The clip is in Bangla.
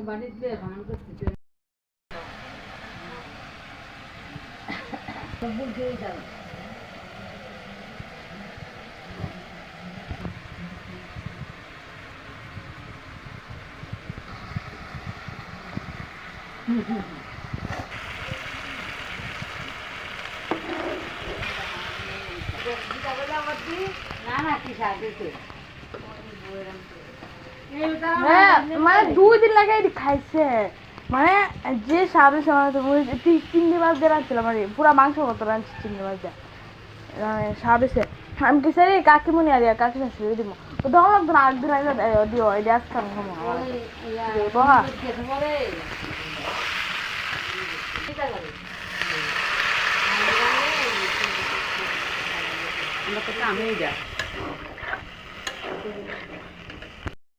বাড়িতে ভ্রমণ করতে বুঝেই যাবে না না কি সাথে হ্যাঁ মানে 2 দিন লাগে খাইছে মানে যে সাবে সময় চিংড়ি মাছ দিয়ে রাখছিলাম মানে পুরা মাংস মতো রাঁধছি চিংড়ি মাছ দিয়ে সাবেছে আমি কি সারি কাকিমুনি আর কাকি শাশুড়ি দিব তো তখন লাগতো না একদিন আগে দিও এই আজকে আমি বহা আমরা তো কামেই যা